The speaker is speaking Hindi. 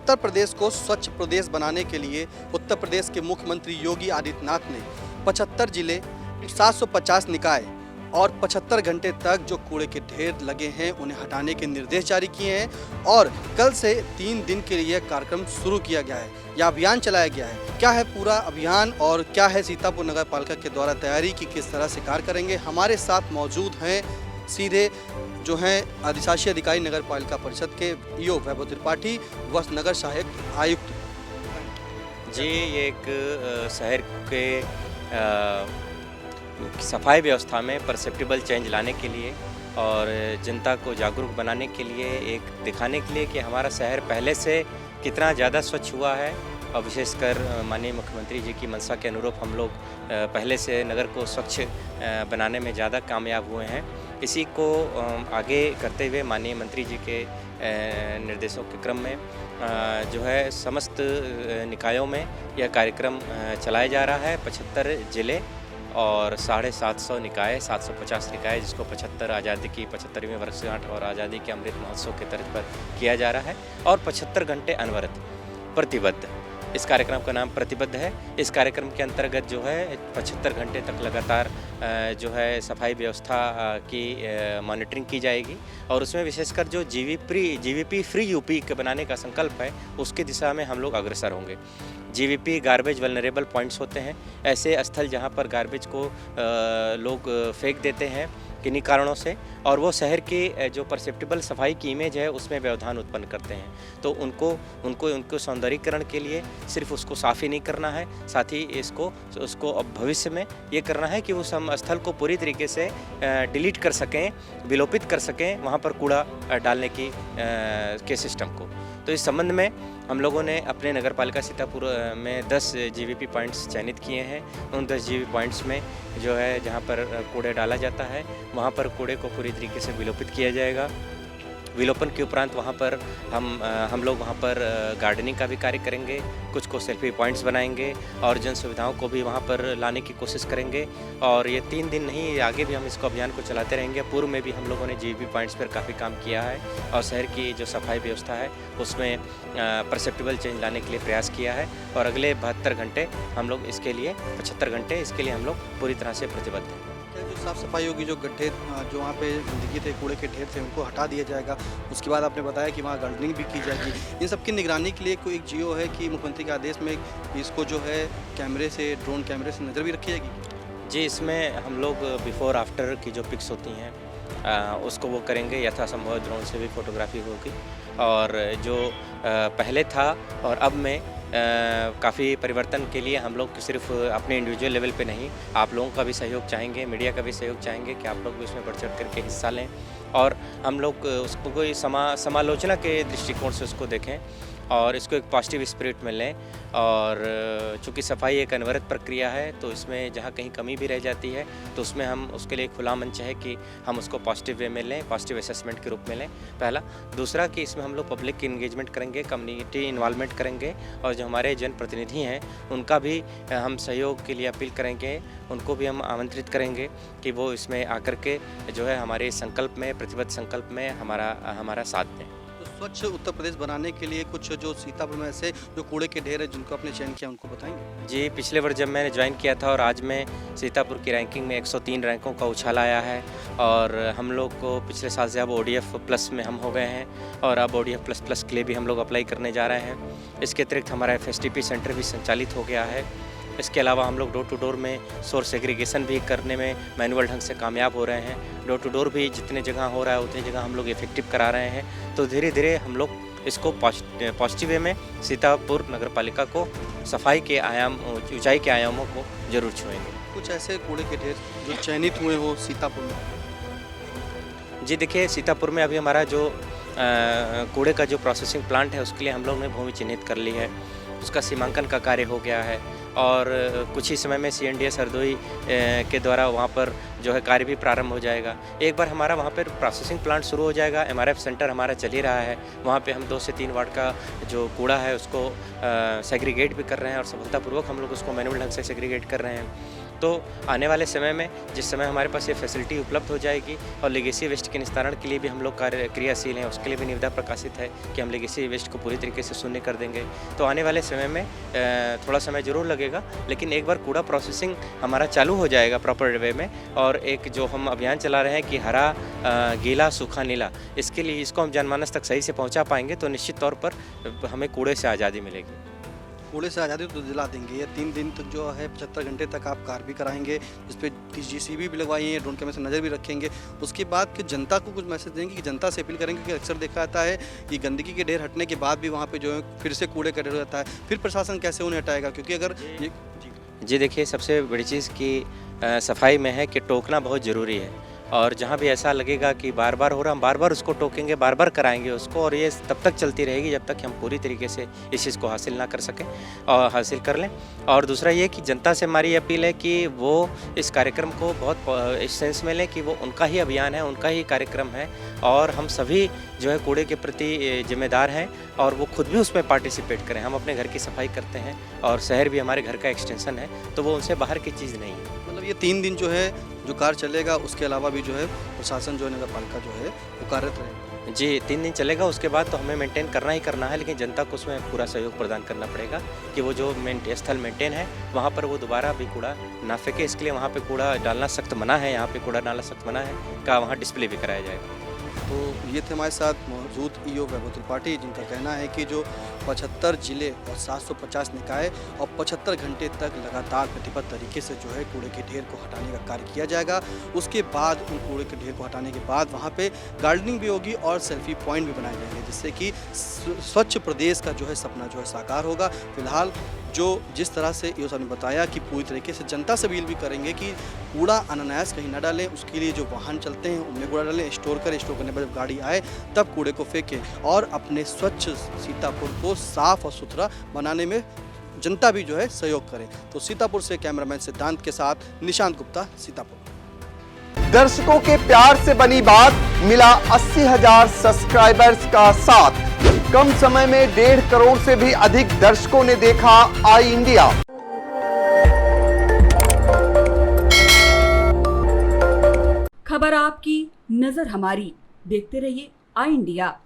उत्तर प्रदेश को स्वच्छ प्रदेश बनाने के लिए उत्तर प्रदेश के मुख्यमंत्री योगी आदित्यनाथ ने 75 जिले, 750 निकाय और 75 घंटे तक जो कूड़े के ढेर लगे हैं उन्हें हटाने के निर्देश जारी किए हैं और कल से 3 दिन के लिए कार्यक्रम शुरू किया गया है। यह अभियान चलाया गया है। क्या है पूरा अभियान और क्या है सीतापुर नगर पालिका के द्वारा तैयारी की किस तरह से कार्य करेंगे, हमारे साथ मौजूद हैं सीधे जो हैं अधिशासी अधिकारी नगर पालिका परिषद के ईओ वैभव त्रिपाठी व नगर सहायक आयुक्त। जी, ये एक शहर के सफाई व्यवस्था में परसेप्टिबल चेंज लाने के लिए और जनता को जागरूक बनाने के लिए, एक दिखाने के लिए कि हमारा शहर पहले से कितना ज़्यादा स्वच्छ हुआ है और विशेषकर माननीय मुख्यमंत्री जी की मंशा के अनुरूप हम लोग पहले से नगर को स्वच्छ बनाने में ज़्यादा कामयाब हुए हैं। इसी को आगे करते हुए माननीय मंत्री जी के निर्देशों के क्रम में जो है समस्त निकायों में यह कार्यक्रम चलाया जा रहा है। 75 जिले और 750 निकाय, 750 निकाय, जिसको 75 आज़ादी की 75वीं वर्षगांठ और आज़ादी के अमृत महोत्सव के तर्ज पर किया जा रहा है और 75 घंटे अनवरत प्रतिबद्ध। इस कार्यक्रम का नाम प्रतिबद्ध है। इस कार्यक्रम के अंतर्गत जो है 75 घंटे तक लगातार जो है सफाई व्यवस्था की मॉनिटरिंग की जाएगी और उसमें विशेषकर जो जीवीपी फ्री यूपी के बनाने का संकल्प है उसकी दिशा में हम लोग अग्रसर होंगे। जीवीपी गार्बेज वल्नरेबल पॉइंट्स होते हैं, ऐसे स्थल जहां पर गार्बेज को लोग फेंक देते हैं किन्हीं कारणों से और वो शहर की जो परसेप्टिबल सफाई की इमेज है उसमें व्यवधान उत्पन्न करते हैं। तो उनको सौंदर्यीकरण के लिए सिर्फ उसको साफ़ ही नहीं करना है, साथ ही उसको अब भविष्य में ये करना है कि उस हम स्थल को पूरी तरीके से डिलीट कर सकें, विलोपित कर सकें वहाँ पर कूड़ा डालने के सिस्टम को। तो इस संबंध में हम लोगों ने अपने नगर पालिका सीतापुर में 10 जीवीपी पॉइंट्स चयनित किए हैं। उन 10 जीवीपी पॉइंट्स में जो है जहाँ पर कूड़े डाला जाता है वहाँ पर कूड़े को पूरी तरीके से विलोपित किया जाएगा। विलोपन के उपरांत वहाँ पर हम लोग वहाँ पर गार्डनिंग का भी कार्य करेंगे, कुछ को सेल्फी पॉइंट्स बनाएंगे और जन सुविधाओं को भी वहाँ पर लाने की कोशिश करेंगे। और ये 3 दिन नहीं, आगे भी हम इसको अभियान को चलाते रहेंगे। पूर्व में भी हम लोगों ने जीवीपी पॉइंट्स पर काफ़ी काम किया है और शहर की जो सफाई व्यवस्था है उसमें परसेप्टिबल चेंज लाने के लिए प्रयास किया है और अगले 72 घंटे हम लोग इसके लिए 75 घंटे इसके लिए हम लोग पूरी तरह से प्रतिबद्ध हैं। जो साफ़ सफाई होगी, जो गड्ढे जो वहाँ पे गंदगी थे, कूड़े के ढेर थे, उनको हटा दिया जाएगा। उसके बाद आपने बताया कि वहाँ गार्डनिंग भी की जाएगी। इन सब की निगरानी के लिए कोई एक जियो है कि मुख्यमंत्री के आदेश में इसको जो है कैमरे से, ड्रोन कैमरे से नज़र भी रखी जाएगी? जी, इसमें हम लोग बिफोर आफ्टर की जो पिक्स होती हैं उसको वो करेंगे, यथासंभव ड्रोन से भी फोटोग्राफी होगी। और जो पहले था और अब में काफ़ी परिवर्तन के लिए हम लोग सिर्फ अपने इंडिविजुअल लेवल पे नहीं, आप लोगों का भी सहयोग चाहेंगे, मीडिया का भी सहयोग चाहेंगे कि आप लोग भी उसमें बढ़ चढ़ करके हिस्सा लें और हम लोग उसको कोई समालोचना के दृष्टिकोण से उसको देखें और इसको एक पॉजिटिव स्पिरिट में लें। और चूँकि सफाई एक अनवरत प्रक्रिया है तो इसमें जहाँ कहीं कमी भी रह जाती है तो उसमें हम उसके लिए खुला मंच है कि हम उसको पॉजिटिव वे में लें, पॉजिटिव असेसमेंट के रूप में लें, पहला। दूसरा कि इसमें हम लोग पब्लिक की इंगेजमेंट करेंगे, कम्युनिटी इन्वॉल्वमेंट करेंगे और जो हमारे जनप्रतिनिधि हैं उनका भी हम सहयोग के लिए अपील करेंगे, उनको भी हम आमंत्रित करेंगे कि वो इसमें आकर के जो है हमारे संकल्प में, प्रतिबद्ध संकल्प में हमारा साथ दें। स्वच्छ उत्तर प्रदेश बनाने के लिए कुछ जो सीतापुर में ऐसे जो कूड़े के ढेर है जिनको आपने चयन किया उनको बताएंगे? जी, पिछले वर्ष जब मैंने ज्वाइन किया था और आज मैं सीतापुर की रैंकिंग में 103 रैंकों का उछाल आया है और हम लोग को पिछले साल से अब ODF प्लस में हम हो गए हैं और अब ODF प्लस के लिए भी हम लोग अप्लाई करने जा रहे हैं। इसके अतिरिक्त हमारा FSTP सेंटर भी संचालित हो गया है। इसके अलावा हम लोग डोर टू डोर में सोर्स एग्रीगेशन भी करने में मैनुअल ढंग से कामयाब हो रहे हैं। डोर टू डोर भी जितने जगह हो रहा है उतनी जगह हम लोग इफेक्टिव करा रहे हैं। तो धीरे धीरे हम लोग इसको पॉजिटिव वे में सीतापुर नगर पालिका को सफाई के ऊंचाई के आयामों को जरूर छुएंगे। कुछ ऐसे कूड़े के ढेर जो चयनित हुए हो सीतापुर में? जी देखिए, सीतापुर में अभी हमारा जो कूड़े का जो प्रोसेसिंग प्लांट है उसके लिए हम लोग ने भूमि चिन्हित कर ली है, उसका सीमांकन का कार्य हो गया है और कुछ ही समय में CNDS हरदोई के द्वारा वहाँ पर जो है कार्य भी प्रारंभ हो जाएगा। एक बार हमारा वहाँ पर प्रोसेसिंग प्लांट शुरू हो जाएगा, MRF सेंटर हमारा चल ही रहा है, वहाँ पे हम 2 से 3 वार्ड का जो कूड़ा है उसको सेग्रीगेट भी कर रहे हैं और सफलतापूर्वक हम लोग उसको मैनुअल ढंग से सेग्रीगेट कर रहे हैं। तो आने वाले समय में जिस समय हमारे पास ये फैसिलिटी उपलब्ध हो जाएगी और लेगेसी वेस्ट के निस्तारण के लिए भी हम लोग क्रियाशील हैं, उसके लिए भी निविदा प्रकाशित है कि हम लेगेसी वेस्ट को पूरी तरीके से शून्य कर देंगे। तो आने वाले समय में थोड़ा समय ज़रूर लगेगा, लेकिन एक बार कूड़ा प्रोसेसिंग हमारा चालू हो जाएगा प्रॉपर वे में, और एक जो हम अभियान चला रहे हैं कि हरा गीला सूखा नीला, इसके लिए इसको हम जनमानस तक सही से पहुँचा पाएंगे तो निश्चित तौर पर हमें कूड़े से आज़ादी मिलेगी। कूड़े से आज़ादी तो दिला देंगे। ये 3 दिन तक जो है 75 घंटे तक आप कार भी कराएंगे, इस पर TGCB भी लगवाई है, ड्रोन कैमरे से नज़र भी रखेंगे। उसके बाद कि जनता को कुछ मैसेज देंगे कि जनता से अपील करेंगे कि अक्सर देखा जाता है कि गंदगी के ढेर हटने के बाद भी वहाँ पे जो है फिर से कूड़े का ढेर हो जाता है, फिर प्रशासन कैसे उन्हें हटाएगा? क्योंकि अगर ये जी देखिए, सबसे बड़ी चीज़ की सफाई में है कि टोकना बहुत ज़रूरी है, और जहाँ भी ऐसा लगेगा कि बार बार हो रहा, हम बार बार उसको टोकेंगे, बार बार कराएंगे उसको, और ये तब तक चलती रहेगी जब तक हम पूरी तरीके से इस चीज़ को हासिल ना कर सकें और हासिल कर लें। और दूसरा ये कि जनता से हमारी अपील है कि वो इस कार्यक्रम को बहुत इस सेंस में लें कि वो उनका ही अभियान है, उनका ही कार्यक्रम है, और हम सभी जो है कूड़े के प्रति जिम्मेदार हैं और वो खुद भी उसमें पार्टिसिपेट करें। हम अपने घर की सफाई करते हैं और शहर भी हमारे घर का एक्सटेंशन है, तो वो उनसे बाहर की चीज़ नहीं है। मतलब ये 3 दिन जो है जो कार चलेगा, उसके अलावा भी जो है प्रशासन जो है नगर पालिका जो है वो कार्यरत रहेगा। जी 3 दिन चलेगा, उसके बाद तो हमें मेंटेन करना ही करना है, लेकिन जनता को उसमें पूरा सहयोग प्रदान करना पड़ेगा कि वो जो स्थल मेंटेन है वहाँ पर वो दोबारा भी कूड़ा ना फेंके। इसके लिए वहाँ पे कूड़ा डालना सख्त मना है, यहाँ पे कूड़ा डालना सख्त मना है का वहाँ डिस्प्ले भी कराया जाएगा। तो ये थे हमारे साथ मौजूद ईओ वैभव त्रिपाठी, जिनका कहना है कि जो 75 जिले और 750 निकाय और 75 घंटे तक लगातार प्रतिबद्ध तरीके से जो है कूड़े के ढेर को हटाने का कार्य किया जाएगा। उसके बाद उन कूड़े के ढेर को हटाने के बाद वहाँ पे गार्डनिंग भी होगी और सेल्फी पॉइंट भी बनाए जाएंगे, जिससे कि स्वच्छ प्रदेश का जो है सपना जो है साकार होगा। फिलहाल जो जिस तरह से ईओ साहब ने बताया कि पूरी तरीके से जनता से अपील भी करेंगे कि कूड़ा अनायास कहीं ना डालें, उसके लिए जो वाहन चलते हैं उनमें कूड़ा डालें, स्टोर करें, स्टोर करने पर जब गाड़ी आए तब कूड़े को फेंकें, और अपने स्वच्छ सीतापुर को साफ और सुथरा बनाने में जनता भी जो है सहयोग करे। तो सीतापुर से कैमरामैन सिद्धांत के साथ निशांत गुप्ता, सीतापुर। दर्शकों के प्यार से बनी बात, मिला 80,000 सब्सक्राइबर्स का साथ। कम समय में 1.5 करोड़ से भी अधिक दर्शकों ने देखा आई इंडिया। खबर आपकी, नजर हमारी। देखते रहिए आई इंडिया।